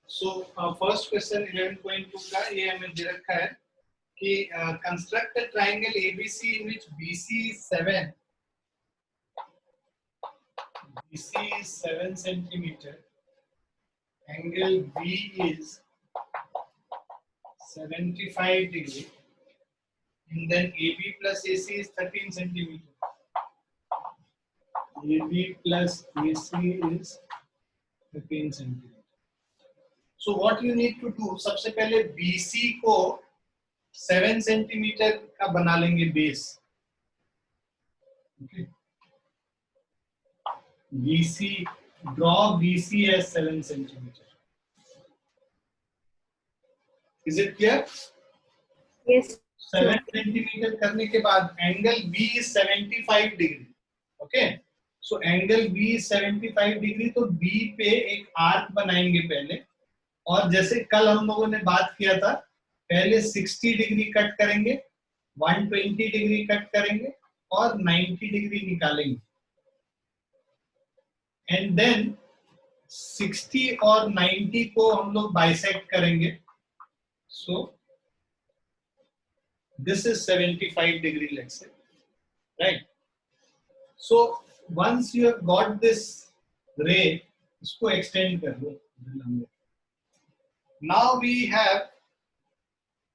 So first question 11.2 का ये हमें दे रखा है कि construct a triangle ABC in which BC is 7 centimeter, angle B is 75 degree, and then AB plus AC is 13 centimeter. AB plus AC is 13 centimeter. So what you need to do, सबसे पहले BC को 7 centimetre का बना लेंगे base. Okay. BC, draw BC as 7 centimeter. Is it clear? Yes. 7 centimetre करने के बाद angle B is 75 degree. Okay, so angle B is 75 degree, तो B पे एक आर्क बनाएंगे पहले. और जैसे कल हम लोगों ने बात किया था, पहले 60 डिग्री कट करेंगे, 120 डिग्री कट करेंगे और 90 डिग्री निकालेंगे. एंड देन 60 और 90 को हम लोग बाइसेक्ट करेंगे. सो this is 75 degree, let's say, right? So once you have got this ray, इसको extend कर दो. Now we have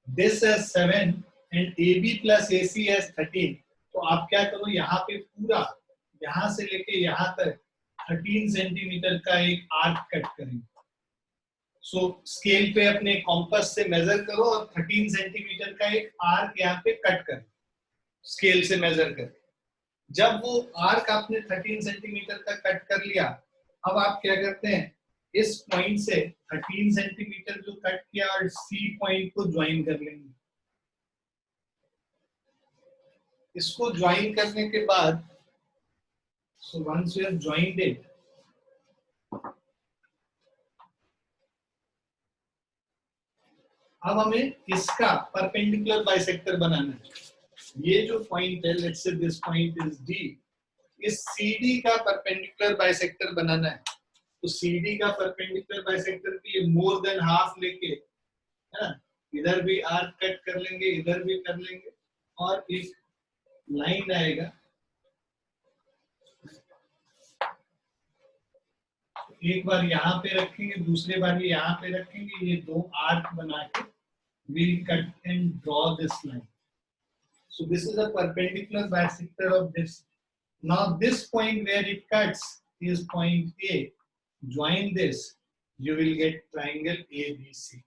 this as 7 and AB plus AC as 13. तो आप क्या करो, यहाँ पे पूरा यहाँ से लेके यहाँ तक 13 सेंटीमीटर का एक आर्क कट करेंगे. सो स्केल पे अपने कॉम्पस से मेजर करो और 13 सेंटीमीटर का एक आर्क यहाँ पे कट करो स्केल से मेजर करके. जब वो आर्क आपने 13 सेंटीमीटर का कट कर लिया, अब आप क्या करते हैं, इस पॉइंट से 13 सेंटीमीटर जो कट किया और सी पॉइंट को ज्वाइन कर लेंगे. इसको ज्वाइन करने के बाद, so once you have joined it, अब हमें इसका परपेंडिकुलर बाइसेक्टर बनाना है. ये जो पॉइंट है, let's say this point is D, इस CD का परपेंडिकुलर बाइसेक्टर बनाना है. तो CD का परपेंडिकुलर बाइसेक्टर की मोर देन हाफ लेके, है ना, इधर भी आर्क कट कर लेंगे, इधर भी कर लेंगे और एक लाइन आएगा. एक बार यहाँ पे रखेंगे, दूसरे बार भी यहाँ पे रखेंगे. ये दो आर्क बना के we'll cut and draw this line. So this is a perpendicular bisector of this. Now this point where it cuts is point A. Join this, you will get triangle ABC.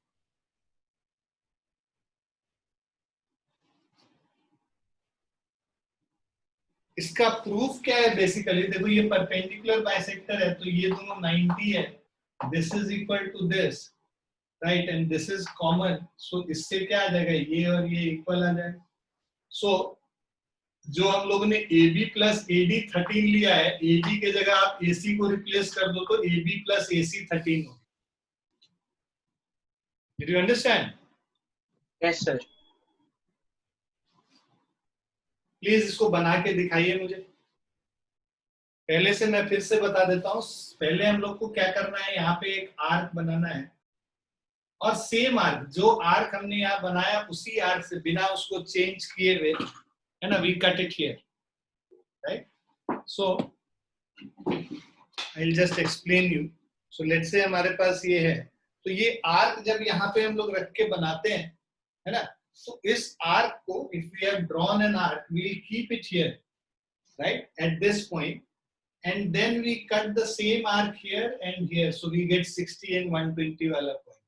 इसका proof क्या है basically? देखो ये perpendicular bisector है, तो ये दोनों 90 है. This is equal to this, right, and this is common. So इससे क्या आ जाएगा, ये और ये इक्वल आ जाएगा. सो जो हम लोगों ने AB प्लस AD 13 लिया है, AD के जगह आप AC को रिप्लेस कर दो तो AB प्लस AC 13 होगा. Did you understand? Yes, sir. Please इसको बना के दिखाइए मुझे. पहले से मैं फिर से बता देता हूँ. पहले हम लोग को क्या करना है, यहाँ पे एक आर्क बनाना है और सेम आर्क, जो आर्क हमने यहाँ बनाया उसी आर्क से, बिना उसको चेंज किए हुए, है ना, we cut it here, right. So I will just explain you. So let's say हमारे पास ये है, तो ये आर्क जब यहाँ पे हम लोग रख के बनाते हैं, है ना, तो इस आर्क को, if we have drawn an arc, we will keep it here, right, at this point, and then we cut the same arc here and here, so we get 60 and 120 वाला point.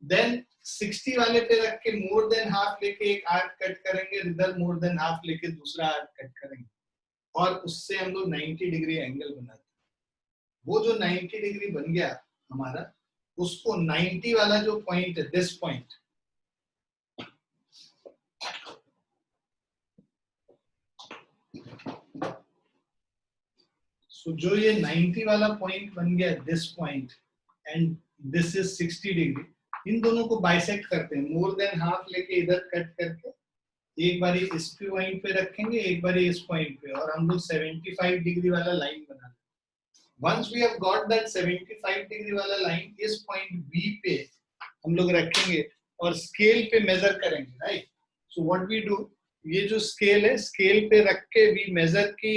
Then 60 वाले पे रख के more than half लेके एक arc cut करेंगे, इधर more than half लेके दूसरा arc कट करेंगे और उससे हम लोग 90 डिग्री एंगल बनाते हैं. वो जो 90 डिग्री बन गया हमारा, उसको 90 वाला जो पॉइंट है, दिस पॉइंट, so, जो ये 90 वाला पॉइंट बन गया, this point, and this is 60 degree, इन दोनों को बाइसेक्ट करते हैं. मोर देन हाफ लेके इधर कट करके एक बारी इस पॉइंट पे रखेंगे, एक बारी इस पॉइंट पे, और हम लोग 75 डिग्री वाला लाइन बना once we have got that 75 degree वाला लाइन, इस पॉइंट बी पे हम लोग रखेंगे और स्केल पे मेजर करेंगे, right? So what we do, ये जो स्केल है, स्केल पे रख के वी मेजर की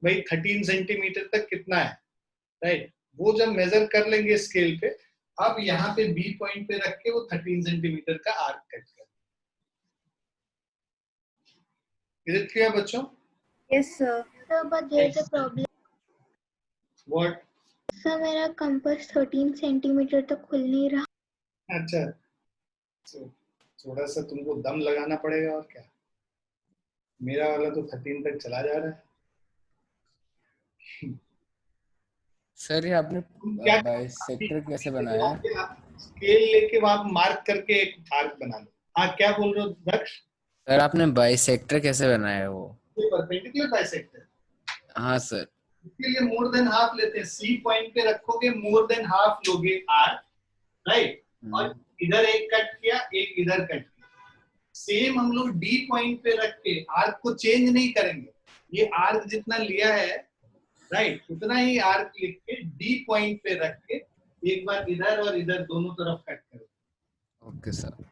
भाई 13 सेंटीमीटर तक कितना है, राइट? वो जब मेजर कर लेंगे स्केल पे, अब यहाँ पे बी पॉइंट पे रख के वो 13 सेंटीमीटर का आर्क कट कर। इज इट क्लियर बच्चों? Yes, sir. Sir, but there's a problem. What? Sir मेरा कंपास 13 सेंटीमीटर तक खुल नहीं रहा. अच्छा, तो थोड़ा सा तुमको दम लगाना पड़ेगा और क्या। मेरा वाला तो 13 तक चला जा रहा है। सर ये आपने क्या बाइसेक्टर कैसे बनाया है? स्केल लेके वहां मार्क करके एक आर्क बना लो। हाँ, क्या बोल रहे हो दक्ष? सर आपने बाइसेक्टर कैसे बनाया है वो? Perpendicular bisector. हाँ सर। इसके लिए मोर देन हाफ लेते हैं, सी पॉइंट पे रखोगे मोर देन हाफ लोगे आर्क, राइट? और इधर एक कट किया, एक इधर कट किया। सेम हम लोग डी पॉइंट पे रख के आर्क को चेंज नहीं करेंगे। ये आर्क जितना लिया है, राइट, उतना ही आर्क लिख के डी पॉइंट पे रख के एक बार इधर और इधर दोनों तरफ कट करो। Okay sir.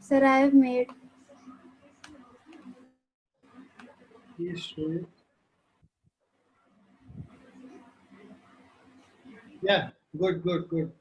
Sir, I have made. Please show it. Yeah, good, good, good.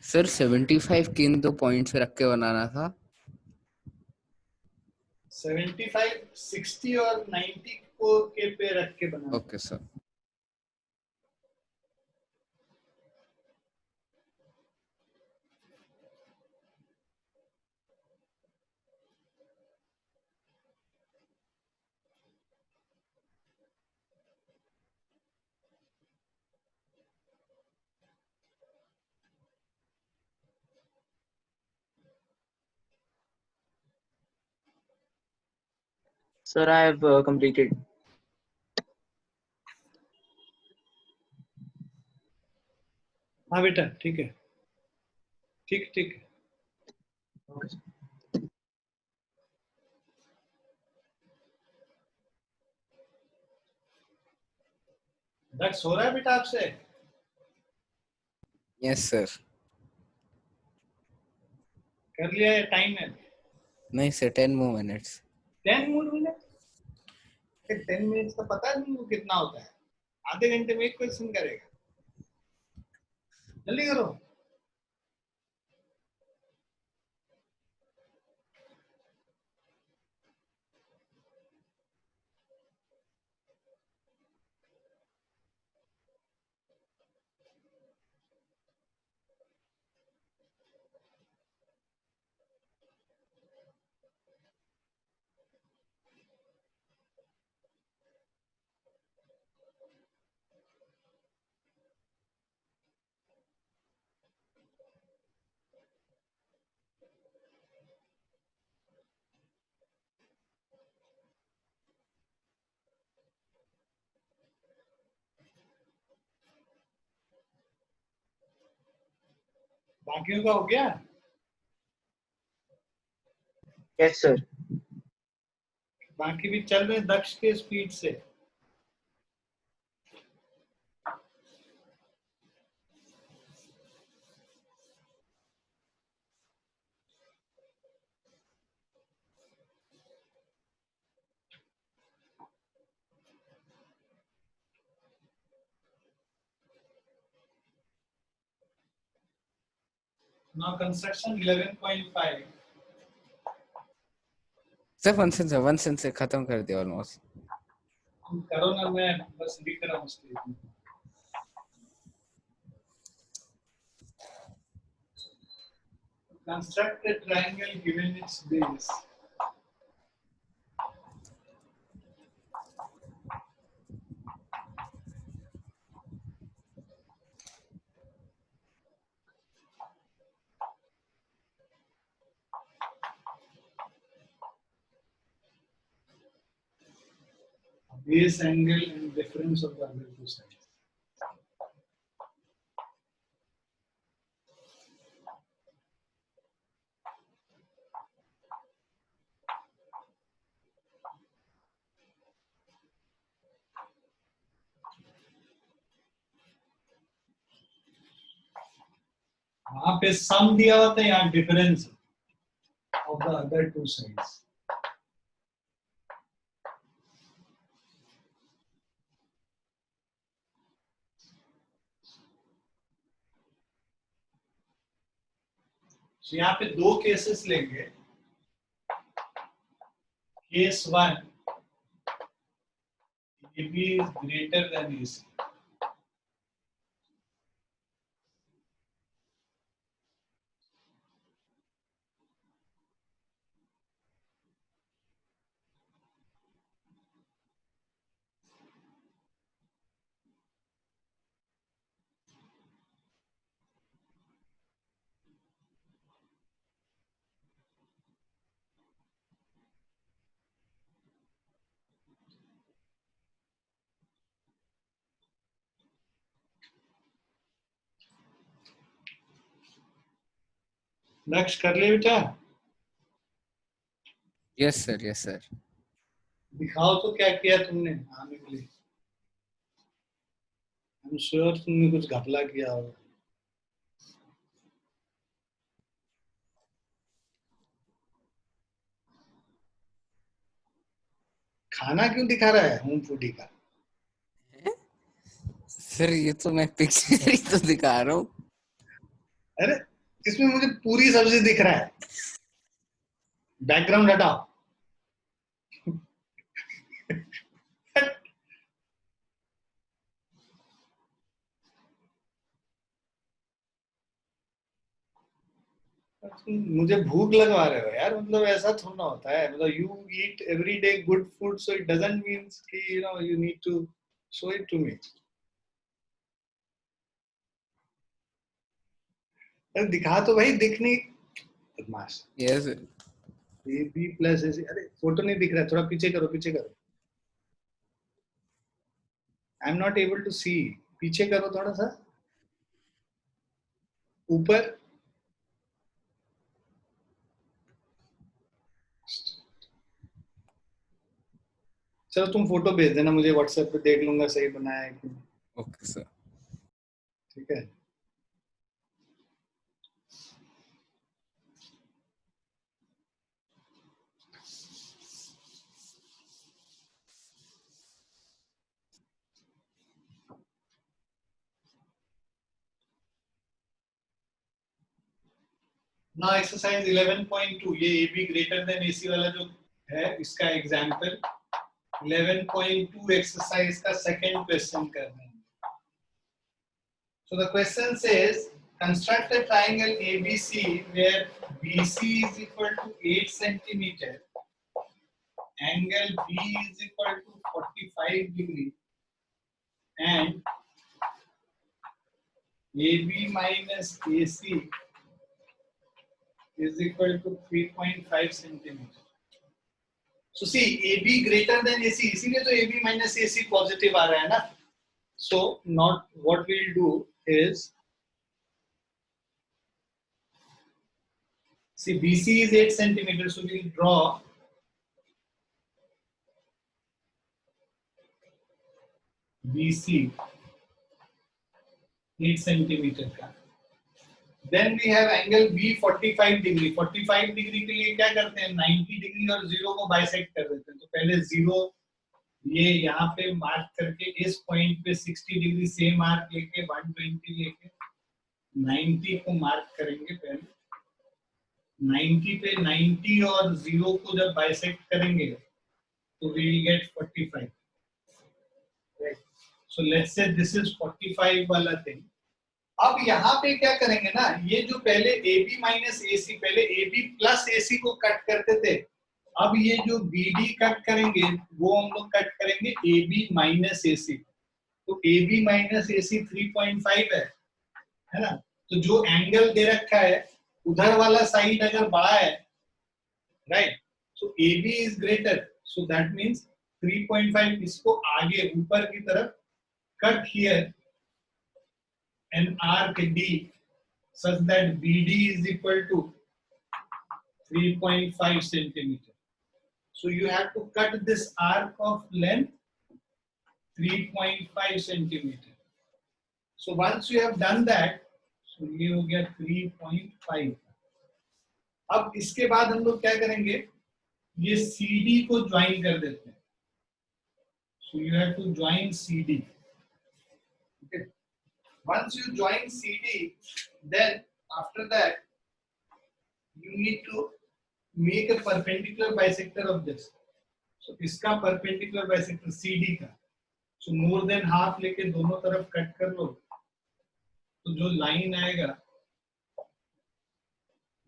Sir 75 किन दो पॉइंट्स पे रख के बनाना था? 75, 60 और 90 को के पे रख के बनाना। Okay sir. Sir, I have completed. हाँ बेटा, ठीक है, ठीक ठीक। Okay, sir. दक्ष हो रहा है बेटा आपसे? Yes sir. कर लिया है? टाइम है? नहीं sir, 10 more minutes। 10 minute? 10 minute का पता नहीं वो कितना होता है। आधे घंटे में एक क्वेश्चन करेगा, जल्दी करो। बाकियों का हो गया? Yes, sir. बाकी भी चल रहे दक्ष के स्पीड से। Now construction 11.5. सर वन से खत्म कर दिया ऑलमोस्ट। करो ना, मैं बस लिख रहा हूँ statement. Construct a triangle given its base. Base angle and difference of the other two sides. वहां पे सम दिया हुआ था, यहाँ difference of the other two sides. यहाँ पे दो केसेस लेंगे। Case 1, AB is greater than AC. लक्ष्य कर ले बेटा, यस सर। दिखाओ तो क्या किया तुमने आने के लिए। आई एम श्योर तुमने कुछ घपला किया होगा। खाना क्यों दिखा रहा है होम फूडी का? सर ये तो मैं पिक्चर ही तो दिखा रहा हूँ। अरे इसमें मुझे पूरी सब्जी दिख रहा है। बैकग्राउंड हटाओ। मुझे भूख लगवा रहे हो यार, मतलब ऐसा थोड़ा ना होता है। मतलब you eat every day good food, so it doesn't means कि you know you need to show it to me. अरे दिखा तो भाई, दिख नहीं। बदमाश। Yes AB plus AC। अरे फोटो नहीं दिख रहा है, थोड़ा पीछे करो, पीछे करो। I am not able to see. पीछे करो थोड़ा सा, ऊपर। चलो तुम फोटो भेज देना मुझे व्हाट्सएप पे, देख लूंगा सही बनाया है कि नहीं। Okay sir. ठीक है। ना एक्सरसाइज 11.2, ये AB ग्रेटर देन AC वाला जो है इसका एग्जांपल 11.2 एक्सरसाइज का सेकंड क्वेश्चन करना है। So the question says construct a triangle ABC where BC is equal to 8 centimeter, angle B is equal to 45 degree and AB minus AC is equal to 3.5 centimeter. So see, AB greater than AC, इसीलिए तो AB minus AC positive आ रहा है ना। So not what we'll do is See, BC is 8 centimeters, so we'll draw BC 8 centimeter का. Then we have angle B 45 degree. 45 degree के लिए क्या करते हैं? 90 degree और 0 को बाइसेक्ट कर देते हैं. तो पहले 0 ये यहाँ पे मार्क करके इस पॉइंट पे 60 डिग्री सेम मार्क लेके 120 लेके 90 को मार्क करेंगे. पहले 90 पे 90 और 0 को जब बाइसेक्ट करेंगे तो we will get 45. Right. So let's say this is 45 वाला thing. अब यहाँ पे क्या करेंगे ना, ये जो पहले AB माइनस AC, पहले AB प्लस AC को कट करते थे, अब ये जो BD कट करेंगे वो हम लोग कट करेंगे AB माइनस AC. तो AB माइनस AC 3.5 है ना. तो जो एंगल दे रखा है उधर वाला साइड अगर बड़ा है, right, so AB is greater, so that means 3.5 इसको आगे ऊपर की तरफ cut here an arc D such that BD is equal to 3.5 centimeter. So you have to cut this arc of length 3.5 centimeter. So once you have done that, so ये हो गया 3.5. अब इसके बाद हम लोग क्या करेंगे, ये CD को ज्वाइन कर देते हैं. So you have to join CD. Okay. Once you join CD, then after that you need to make a perpendicular bisector of this. So इसका perpendicular bisector CD का, so more than half लेके दोनों तरफ cut कर लो, तो जो line आएगा,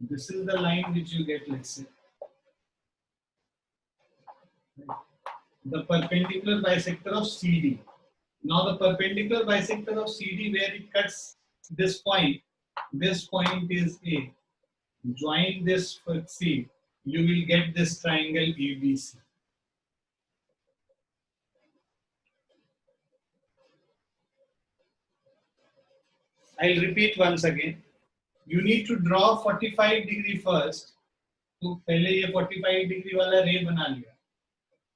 this is the line which you get, let's say the perpendicular bisector of CD. Now the perpendicular bisector of CD, where it cuts this point is A. Join this with C, you will get this triangle ABC. I'll repeat once again. You need to draw 45 degree first. तो पहले ये 45 degree वाला रे बना लिया,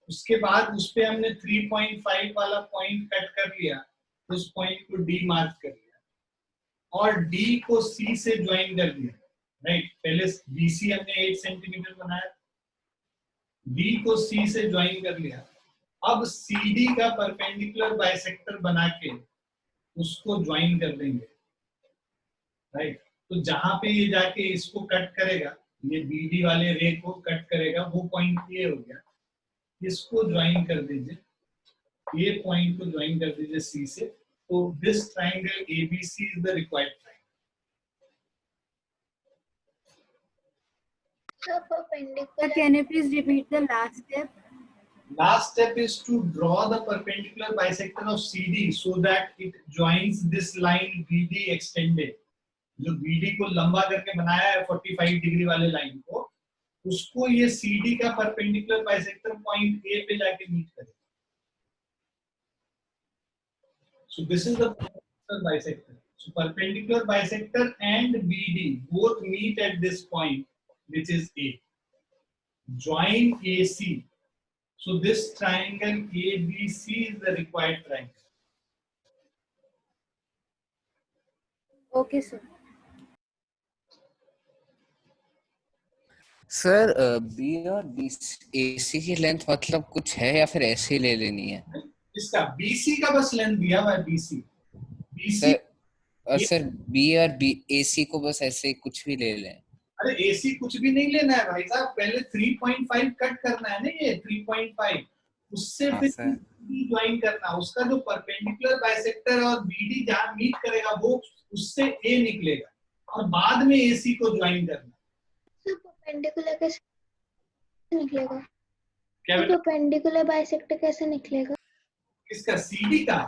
उसके बाद उस पे हमने 3.5 वाला पॉइंट कट कर लिया, उस पॉइंट को D मार्क कर लिया और D को C से ज्वाइन कर दिया, राइट. पहले BC हमने 8 सेंटीमीटर बनाया, D को C से ज्वाइन कर लिया. अब CD का परपेंडिकुलर बाइसेक्टर बना के उसको ज्वाइन कर देंगे, राइट. तो जहां पे ये जाके इसको कट करेगा, ये BD वाले रे को कट करेगा, वो पॉइंट ये हो गया. इसको ज्वाइन कर दीजिए, ये पॉइंट को ज्वाइन कर दीजिए C से. तो this triangle ABC is the required triangle. Sir, can you please repeat the last step? Last step is to draw the perpendicular bisector of CD so that it joins this line BD extended. जो BD को लंबा करके बनाया है 45 degree वाले line को, उसको ये CD का परपेंडिकुलर बाइसेक्टर पॉइंट A पे जाके मीट करेगा. So this is the perpendicular bisector. So perpendicular bisector and BD both meet at this point, which is A. Join AC. So this triangle ABC is the required triangle. Okay, sir. Sir B और B AC की length मतलब कुछ है या फिर ऐसे ही ले लेनी है? इसका BC का बस लेंथ दिया हुआ है, BC और सर B और AC को बस ऐसे कुछ भी ले लें? अरे AC कुछ भी नहीं लेना है भाई साहब, पहले 3.5 कट करना है ना, ये 3.5 उससे फिर ज्वाइन करना, उसका जो परपेंडिकुलर बाइसेक्टर और BD जहां मीट करेगा वो उससे A निकलेगा और बाद में AC को ज्वाइन करना. परपेंडिकुलर कैसे निकलेगा? क्या परपेंडिकुलर बाइसेक्टर कैसे निकलेगा? इसका CD का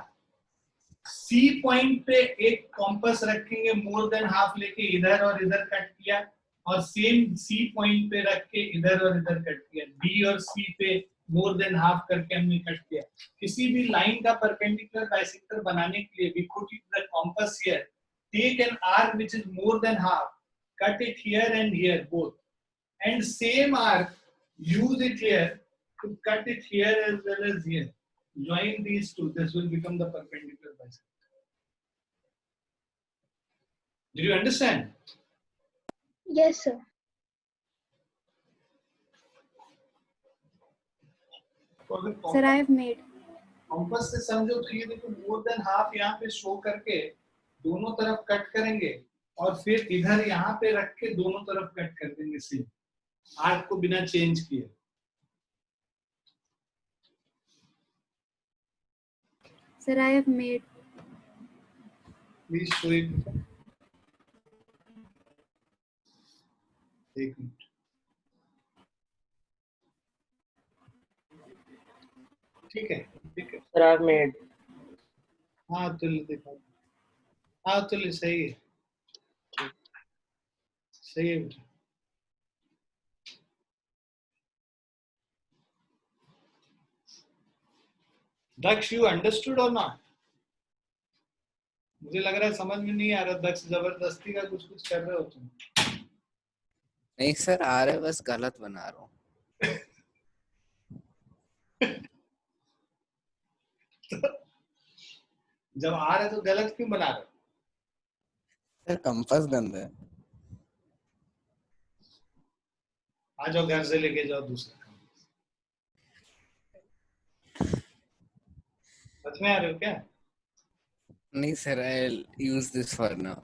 C पॉइंट पे एक कॉम्पस रखेंगे, मोर देन हाफ लेके इधर और इधर कट किया, और सेम C पॉइंट पे रख के इधर और इधर कट किया. D और C पे मोर देन हाफ करके हमने कट किया. किसी भी लाइन का परपेंडिकुलर बाइसेक्टर बनाने के लिए we put the compass here, take an arc which is more than half, cut it here and here both, and same arc, use it here to cut it here as well as here. Join these two, this will become the perpendicular bisector. Did you understand? Yes, sir. Sir, I have made. Compass से समझो तो ये देखो more than half यहाँ पे show करके दोनों तरफ कट करेंगे और फिर इधर यहाँ पे रख के दोनों तरफ कट कर देंगे सेम आर्क को बिना चेंज किए. Sir, I have made. Please show it. एक मिनट. ठीक है, ठीक है. Sir, I've made. हाँ तुल देखो. हाँ तुल सही है, सही है बेटा. दक्ष, यू अंडरस्टूड और नॉट? मुझे लग रहा है समझ में नहीं आ रहा. दक्ष जबरदस्ती का कुछ कुछ कर रहे हो तुम. नहीं सर, आ रहा है, बस गलत बना रहा हूँ. जब आ रहे तो गलत क्यों बना रहे हो? सर कंपास गंदा है. आ जाओ घर से लेके जाओ दूसरा काम. सच में आ रहे हो क्या? नहीं sir, I use this for now.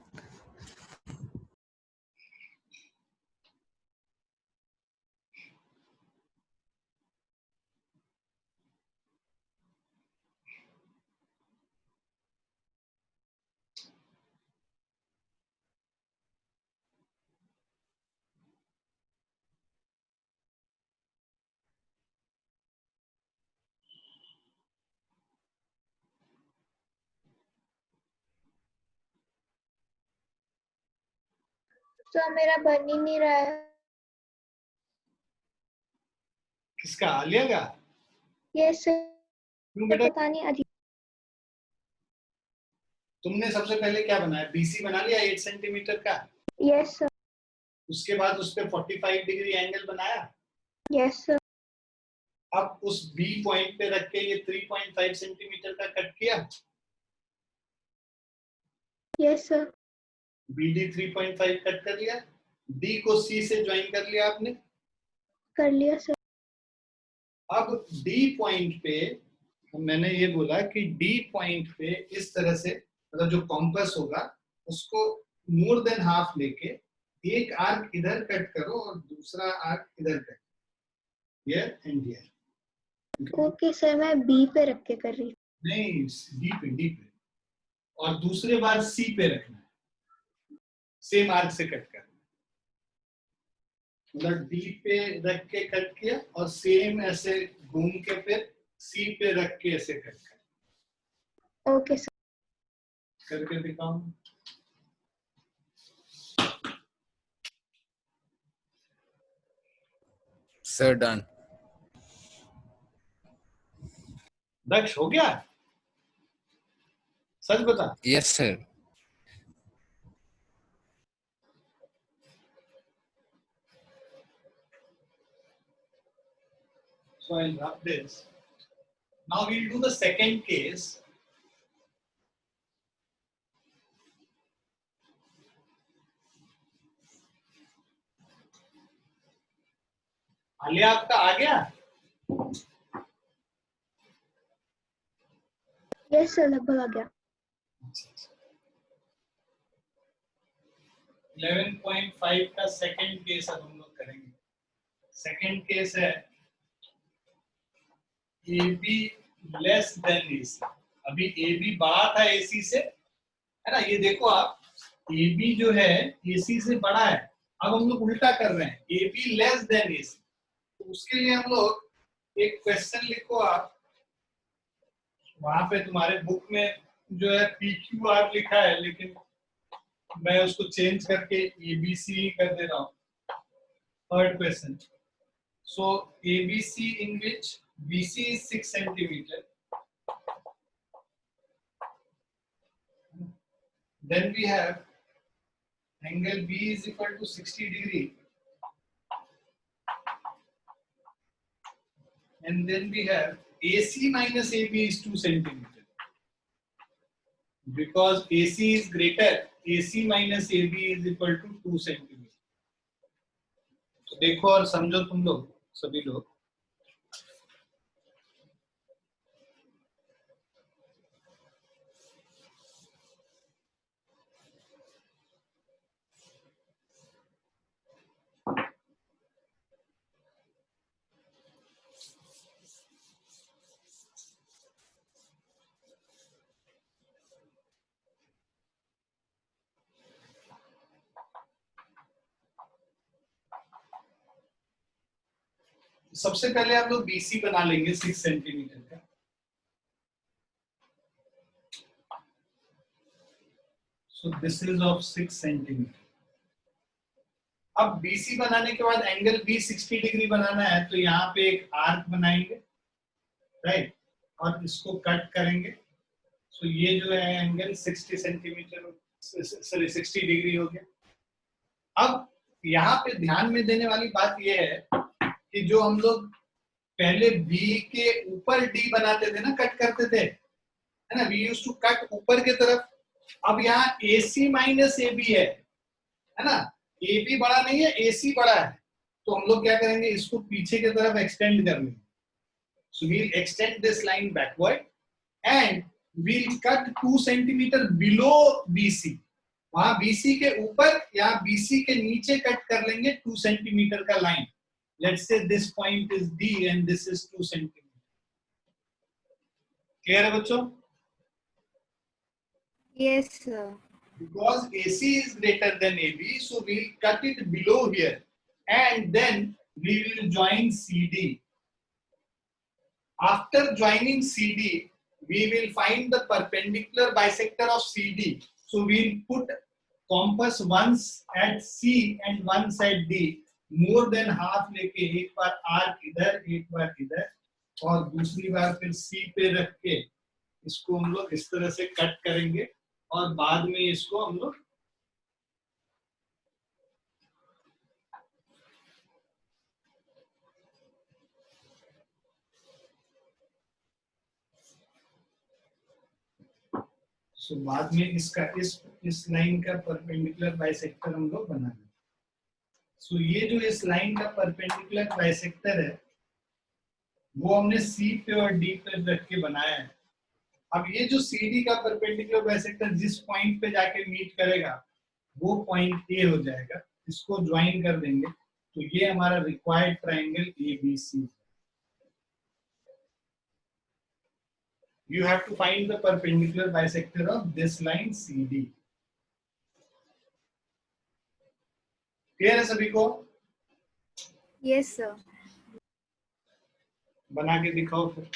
तो मेरा बन ही नहीं रहा है. किसका? आलिया का? Yes sir. क्यों बेटा? पता नहीं अजीब. तुमने सबसे पहले क्या बनाया? बीसी बना लिया 8 सेंटीमीटर का. Yes sir. उसके बाद उस पे 45 डिग्री एंगल बनाया. Yes sir. अब उस बी पॉइंट पे रख के ये 3.5 सेंटीमीटर का कट किया. Yes sir. बीडी 3.5 कट कर लिया. डी को सी से ज्वाइन कर लिया आपने. कर लिया सर. अब डी पॉइंट पे मैंने ये बोला कि डी पॉइंट पे इस तरह से मतलब जो कॉम्पस होगा उसको मोर देन हाफ लेके एक आर्क इधर कट करो और दूसरा आर्क इधर cut. Here and here. Okay sir, मैं बी पे रख के कर रही. नहीं, डी पे और दूसरे बार सी पे रखना है. सेम आर्क से कट करना. मतलब डी पे रख के कट किया और सेम ऐसे घूम के फिर सी पे रख के ऐसे कट कर. Okay sir. करके दिखाऊं. Sir done. दक्ष हो गया? सच बता. Yes sir. So I'll rub this. Now we'll do the second case. Alia आपका आ गया? यस सर, लगभग आ गया. 11.5 का सेकंड केस अब हम लोग करेंगे. सेकंड केस है AB लेस देन AC. अभी AB बड़ा था AC से, है ना? ये देखो आप, AB जो है AC से बड़ा है. अब हम लोग उल्टा कर रहे हैं, AB लेस देन AC. तो उसके लिए हम लोग एक क्वेश्चन लिखो आप. वहां पे तुम्हारे बुक में जो है PQR लिखा है, लेकिन मैं उसको चेंज करके ABC कर दे रहा हूँ. Third question. So ABC in which BC is 6 centimeter. Then we have angle B is equal to 60 degree. and then we have AC minus AB is 2 centimeter. Because AC is greater, AC minus AB is equal to 2 centimeter. तो देखो और समझो तुम लोग सभी लोग. सबसे पहले हम लोग BC बना लेंगे 6 सेंटीमीटर का. So this is of 6 centimetre. अब BC बनाने के बाद एंगल B 60 डिग्री बनाना है तो यहाँ पे एक आर्क बनाएंगे, राइट, और इसको कट करेंगे. तो ये जो है एंगल 60 सेंटीमीटर, सॉरी 60 डिग्री हो गया. अब यहाँ पे ध्यान में देने वाली बात ये है कि जो हम लोग पहले B के ऊपर D बनाते थे ना, कट करते थे, है ना, we used to कट ऊपर के तरफ. अब यहाँ AC माइनस AB है ना, AB बड़ा नहीं है, AC बड़ा है, तो हम लोग क्या करेंगे, इसको पीछे की तरफ एक्सटेंड कर लेंगे. So we'll extend this line backward and we'll cut 2 centimeter below BC. वहां BC के ऊपर या BC के नीचे कट कर लेंगे 2 सेंटीमीटर का line. Let's say this point is D and this is 2 centimeter. Clear है बच्चों? Yes, sir. Because AC is greater than AB, so we'll cut it below here and then we will join CD. After joining CD, we will find the perpendicular bisector of CD. So we'll put compass once at C and once at D. More than half लेके एक बार arc इधर, एक बार इधर, और दूसरी बार फिर C पे रख के इसको हम लोग इस तरह से कट करेंगे और बाद में इसको हम लोग बाद में इसका इस लाइन का परपेंडिकुलर बाइसेक्टर हम लोग बनाएंगे. सो ये जो इस लाइन का परपेंडिकुलर बाइसेक्टर है वो हमने C पे और D पे रख के बनाया है. अब ये जो CD का परपेंडिकुलर बाइसेक्टर जिस पॉइंट पे जाके मीट करेगा वो पॉइंट A हो जाएगा. इसको ज्वाइन कर देंगे तो ये हमारा required triangle ABC. You have to find the perpendicular bisector of this line CD. Clear है सभी को? Yes, sir. बना के दिखाओ फिर.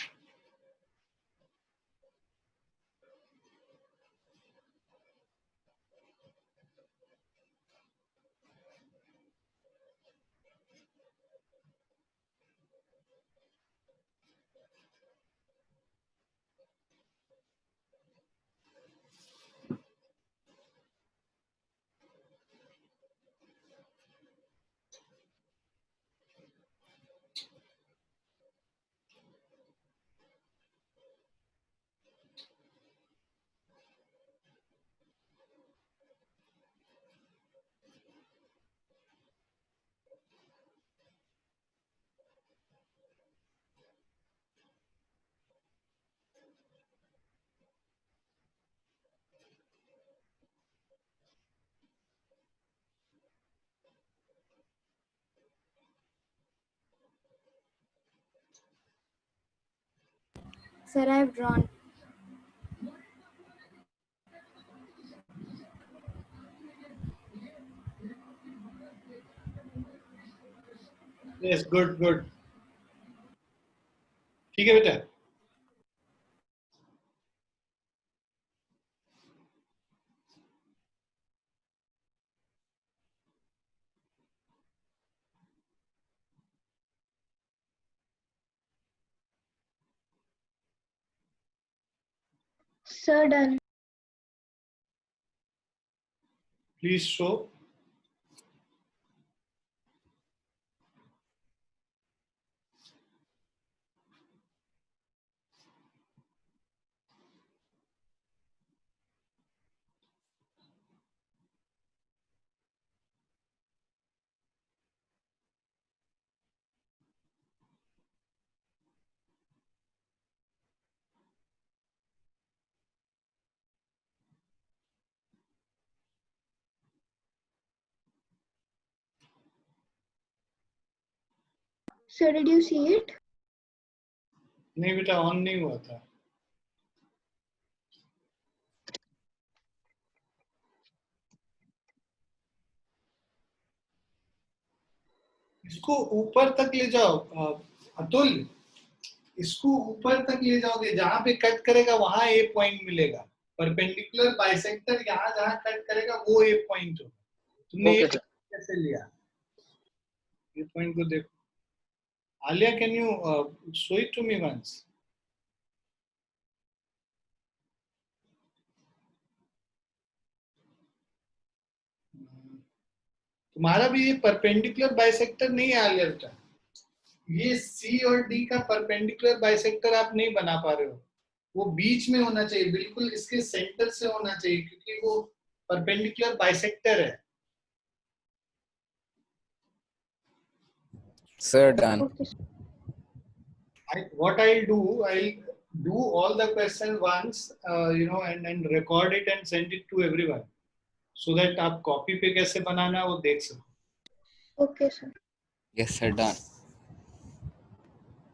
Sir, I have drawn. Yes, good, good. ठीक है बेटा. Sir, done. Please show. Sir, did you see it? नहीं बेटा, ऑन नहीं हुआ था. इसको ऊपर तक ले जाओ अतुल, इसको ऊपर तक ले जाओगे, जहां पे कट करेगा वहां ए पॉइंट मिलेगा. परपेंडिकुलर बाइसेक्टर यहाँ जहां कट करेगा वो ए पॉइंट होगा. तुमने Okay, ये sir. कैसे लिया? ये पॉइंट को देखो. Alia, can you show it to me once? तुम्हारा भी ये परपेंडिकुलर बाइसेक्टर नहीं है आलिया बेटा. ये सी और डी का परपेंडिकुलर बाइसेक्टर आप नहीं बना पा रहे हो. वो बीच में होना चाहिए, बिल्कुल इसके सेंटर से होना चाहिए, क्योंकि वो परपेंडिकुलर बाइसेक्टर है. Sir, done. Okay, sir. What I'll do all the questions once, and record it and send it to everyone, so that आप कॉपी पे कैसे बनाना है वो देख सको. Okay, sir. Yes, sir, done.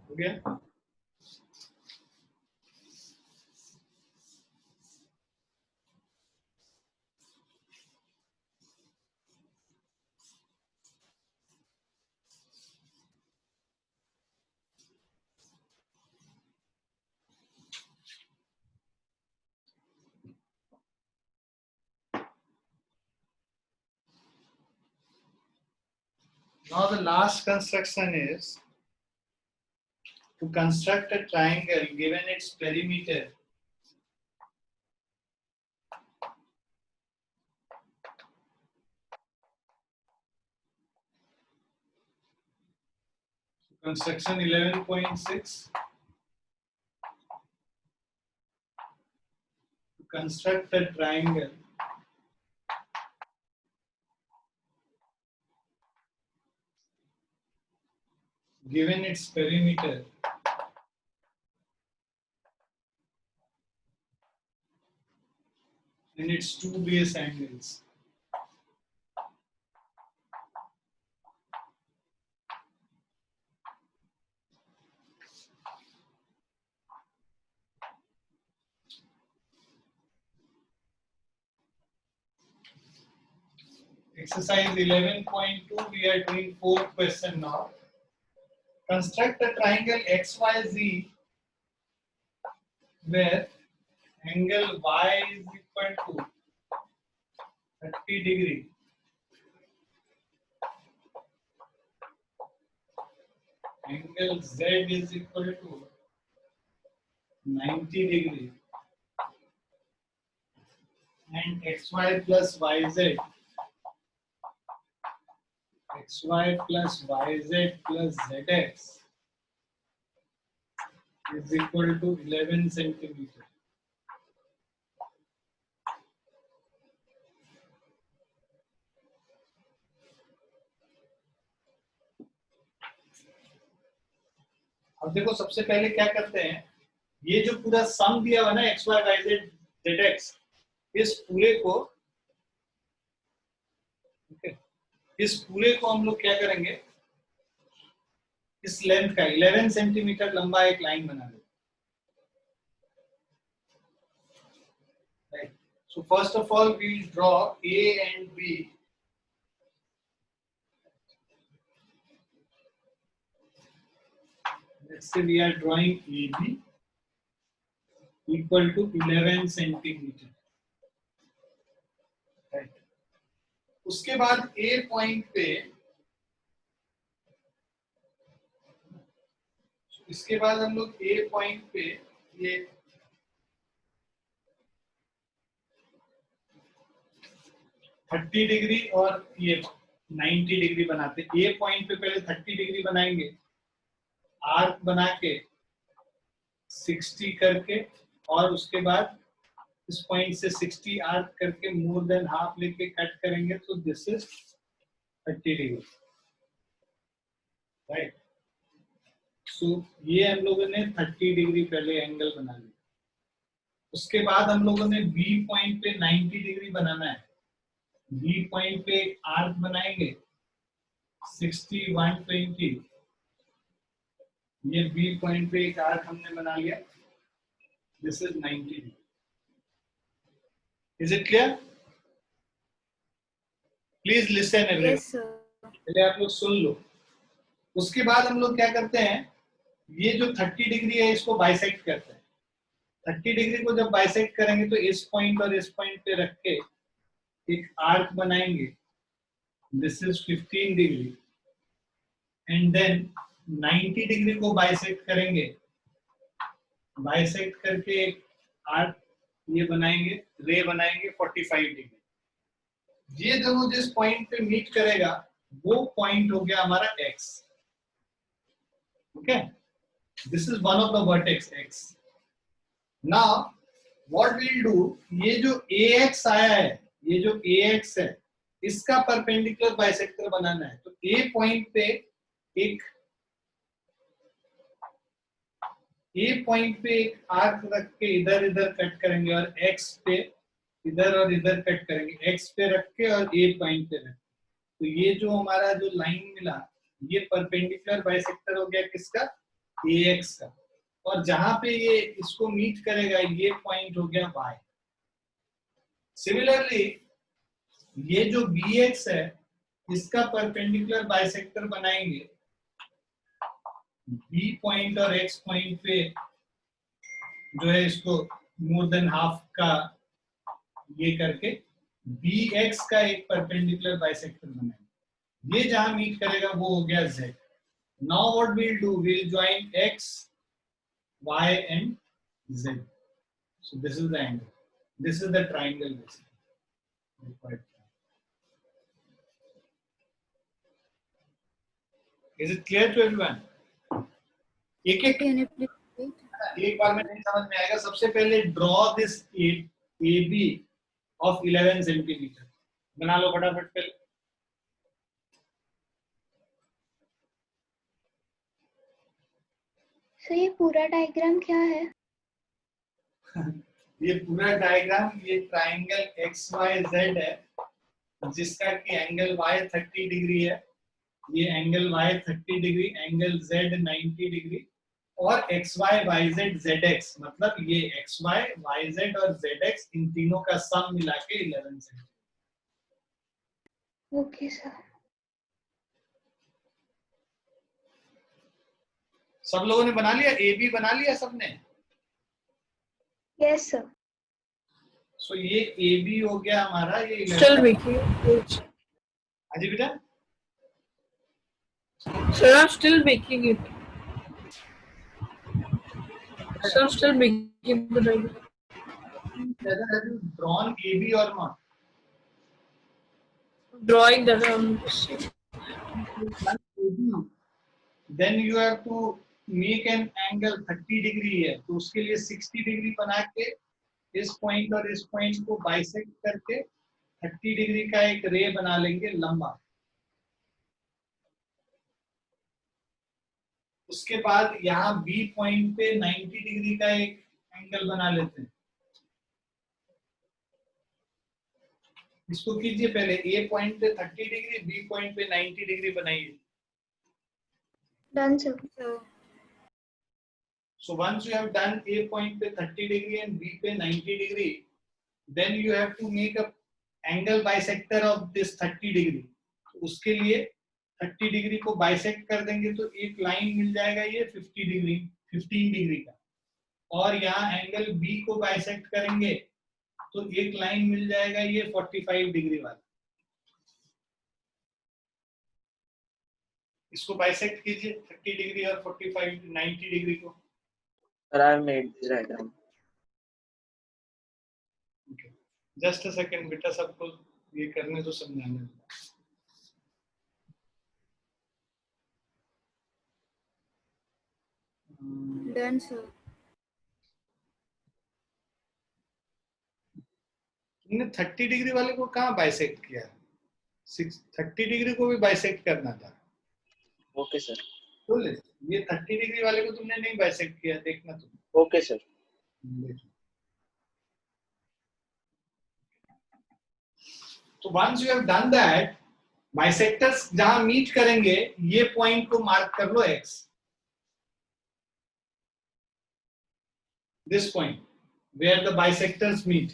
हो गया? Now the last construction is to construct a triangle given its perimeter. Construction 11.6. To construct a triangle given its perimeter and its two base angles. Exercise 11.2, we are doing 4 question now. Construct a triangle XYZ where angle Y is equal to 30 degree. Angle Z is equal to 90 degree. And XY plus YZ. XY plus YZ plus ZX is equal to 11 centimeter. अब देखो, सबसे पहले क्या करते हैं, ये जो पूरा सम दिया हुआ ना XY YZ ZX, इस पूरे को हम लोग क्या करेंगे, इस लेंथ का 11 सेंटीमीटर लंबा एक लाइन बना देंगे. Right. So first of all, we will draw A and B. Let's say we are drawing AB equal to 11 centimeter. Right. उसके बाद A पॉइंट पे, इसके बाद हम लोग A पॉइंट पे ये 30 डिग्री और ये 90 डिग्री बनाते हैं. A पॉइंट पे पहले 30 डिग्री बनाएंगे, आर्क बना के 60 करके, और उसके बाद इस पॉइंट से 60 आर्क करके मोर देन हाफ लेके कट करेंगे, तो दिस इज 30 डिग्री. राइट. सो ये हम लोगों ने 30 डिग्री पहले एंगल बना लिया. उसके बाद हम लोगों ने बी पॉइंट पे 90 डिग्री बनाना है. बी पॉइंट पे आर्क बनाएंगे 60, 120, ये बी पॉइंट पे एक आर्क हमने बना लिया, this is 90 degree. Is it clear? Please listen everyone, Yes, sir. पहले आप लोग सुन लो। उसके बाद हम लोग क्या करते हैं, ये जो 30 डिग्री है इसको बाइसेक्ट करते हैं। 30 डिग्री को जब बाइसेक्ट करेंगे तो इस पॉइंट और इस पॉइंट पे रख के एक आर्क बनाएंगे, this is 15 degree, and then 90 degree को बाइसेक्ट करेंगे, बाइसेक्ट करके एक आर्क ये बनाएंगे, रे बनाएंगे 45 डिग्री। ये दोनों जिस पॉइंट पे मीट करेगा वो पॉइंट हो गया हमारा x। Okay, this is one of the vertex x। Now what will do, ये जो ax आया है, ये जो ax है, इसका परपेंडिकुलर बाइसेक्टर बनाना है। तो a पॉइंट पे एक आर्क रख के इधर इधर कट करेंगे और x पे इधर और इधर कट करेंगे, x पे रख के और a पॉइंट पे रख के। तो ये जो हमारा जो लाइन मिला, ये परपेंडिकुलर बाइसेक्टर हो गया किसका, ax का। और जहां पे ये इसको मीट करेगा ये पॉइंट हो गया y। सिमिलरली ये जो bx है इसका परपेंडिकुलर बाइसेक्टर बनाएंगे, b पॉइंट और x पॉइंट पे जो है इसको मोर देन हाफ का ये करके bx का एक परपेंडिकुलर बाइसेक्टर बनाएंगे। ये जहां मीट करेगा वो हो गया z। Now what we'll do, we'll join x, y and z. So this is the angle, this is the triangle basically. Is it clear to everyone? एक एक Can you please repeat? एक बार में नहीं समझ में आएगा। सबसे पहले draw this AB of 11 centimetre बना लो फटाफट पहले। सर ये पूरा डायग्राम क्या है? ये पूरा डायग्राम ये ट्राइंगल XYZ है जिसका कि एंगल Y 30 डिग्री है, ये angle Y 30 degree, angle Z 90 degree, और XY YZ ZX मतलब ये XY YZ और ZX इन तीनों का सम मिला के 11 सेंटीमीटर। Okay sir. सब लोगों ने बना लिया, AB बना लिया सबने? Yes sir. सो ये AB हो गया हमारा, ये 11। Still making it. हाँ जी बेटा, Sir, I'm still making it. Sir, I'm still making the diagram. whether have you drawn AB or not? Drawing that I'm Then you have to make an angle 30 degree है, तो उसके लिए 60 degree बना के इस point और इस point को बाइसेक्ट करके 30 डिग्री का एक रे बना लेंगे लंबा। उसके बाद यहाँ B पॉइंट पे 90 डिग्री का एक एंगल बना लेते हैं। इसको कीजिए पहले, A पॉइंट पे 30 डिग्री, B पॉइंट पे 90 डिग्री बनाइए। Done sir. So, So once you have done A point पे 30 degree and B पे 90 degree, then you have to make a angle bisector of this 30 degree. तो उसके लिए 30 degree को bisect कर देंगे तो एक लाइन मिल जाएगा ये 50 डिग्री 15 डिग्री का, और यहाँ एंगल B को बाइसेक्ट करेंगे तो एक लाइन मिल जाएगा ये 45 डिग्री वाला। इसको बाइसेक्ट कीजिए 30 डिग्री और 45 90 डिग्री को। Sir, I have made this diagram. Okay. Just a second बेटा, सबको ये करने तो समझाने। done, sir. तुमने 30 डिग्री वाले को कहाँ बाइसेक्ट किया? 30 डिग्री को भी बाइसेक्ट करना था। Okay, sir. बोल ये 30 डिग्री वाले को तुमने नहीं बाइसेक्ट किया, देखना तुम। Okay, sir. तो once you have done that, bisectors जहां मीट करेंगे ये पॉइंट को मार्क कर लो x। This point where the bisectors meet,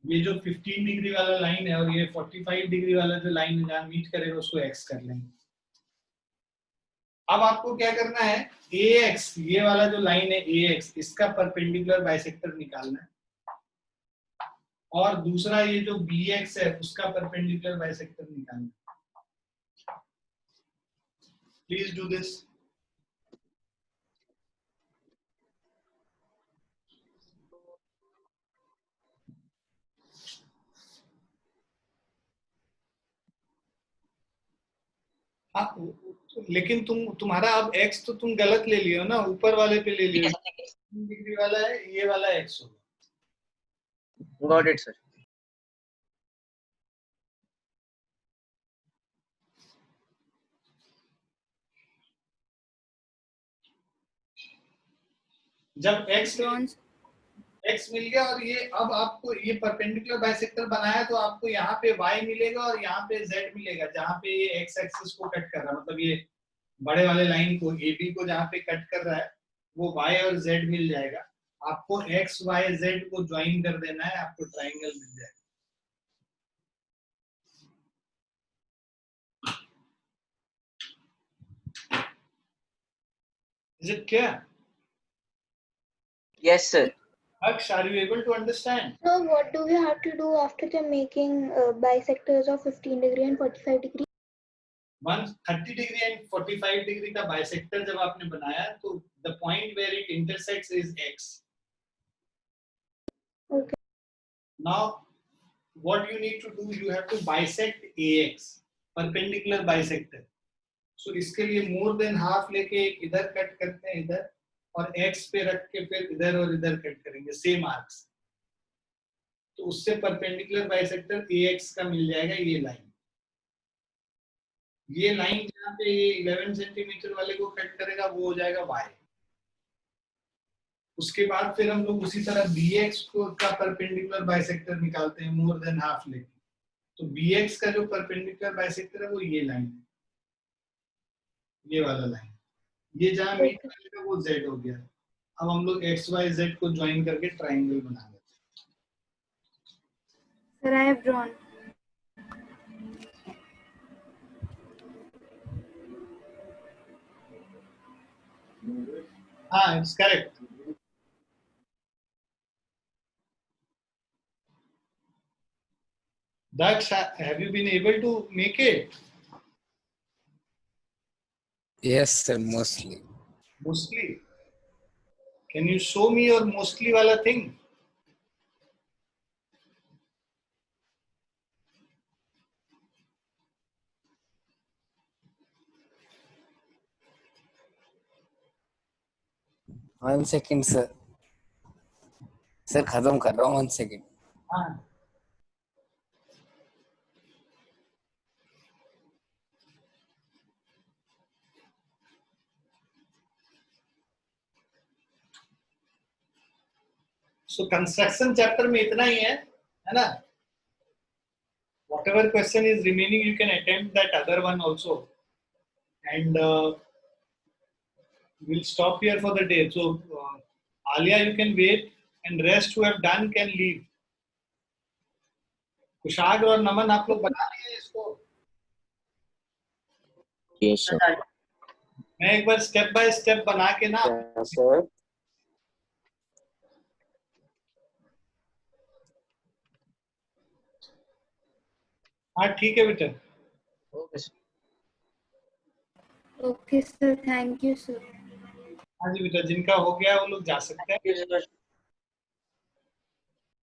ये जो 15 डिग्री वाला लाइन है और ये 45 डिग्री वाला जो लाइन है जहां मीट करेगा उसको एक्स कर लेंगे। अब आपको क्या करना है, AX, ये वाला जो लाइन है AX, इसका परपेंडिकुलर बाइसेक्टर निकालना है, और दूसरा ये जो BX है उसका परपेंडिकुलर बाइसेक्टर निकालना है। Please do this. हाँ, लेकिन तुम्हारा अब x तो तुम गलत ले लियो ना, ऊपर वाले पे ले लियो, 3 डिग्री वाला है, ये वाला x होगा। Got it, sir. जब x Drawn. x मिल गया और ये अब आपको ये परपेंडिकुलर बाइसेक्टर बनाया तो आपको यहाँ पे y मिलेगा और यहाँ पे z मिलेगा, जहाँ पे ये x एक्सिस को कट कर रहा है, मतलब ये बड़े वाले लाइन को AB को जहाँ पे कट कर रहा है वो y और z मिल जाएगा। आपको x y z को ज्वाइन कर देना है, आपको ट्राइंगल मिल जाएगा। Is it clear? Yes, sir. Aksh, are you able to understand? So what do we have to do after the making bisectors of 15 degree and 45 degree? 130 degree and 45 degree का bisector जब आपने बनाया तो the point where it intersects is x. Okay. Now what you need to do, you have to bisect AX, perpendicular bisector. So इसके लिए more than half लेके इधर cut करते हैं इधर, और x पे रख के फिर इधर और इधर कट करेंगे सेम आर्क्स, तो उससे परपेंडिकुलर बाइसेक्टर AX का मिल जाएगा ये लाइन। ये लाइन जहाँ पे ये 11 सेंटीमीटर वाले को कट करेगा वो हो जाएगा y। उसके बाद फिर हम लोग उसी तरह BX को का परपेंडिकुलर बाइसेक्टर निकालते हैं मोर देन हाफ लेके, तो BX का जो परपेंडिकुलर बाइसेक्टर है वो ये लाइन है, ये वाला लाइन, ये जहाँ मीट करेगा वो Z हो गया। अब हम लोग x y z को ज्वाइन करके ट्राइंगल बना लेते हैं। Sir, I have drawn. हाँ, it's correct. Daksh, have you been able to make it? Yes, sir, mostly. Mostly. Can you show me your mostly wala thing? One second, sir. Sir, खत्म कर रहा हूँ, 1 second. हाँ. So construction chapter में इतना ही है ना? Whatever question is remaining, you can attempt that other one also, and we'll stop here for the day. So Alia, you can wait, and rest who have done can leave. कुशाग और नमन आप लोग बना लिए इसको? Yes, sir. मैं एक बार step by step बना के ना Yes, sir. हाँ ठीक है बेटा। Okay, sir. Okay, sir. Thank you, sir. हाँ जी बेटा, जिनका हो गया वो लोग जा सकते हैं। Yes, sir.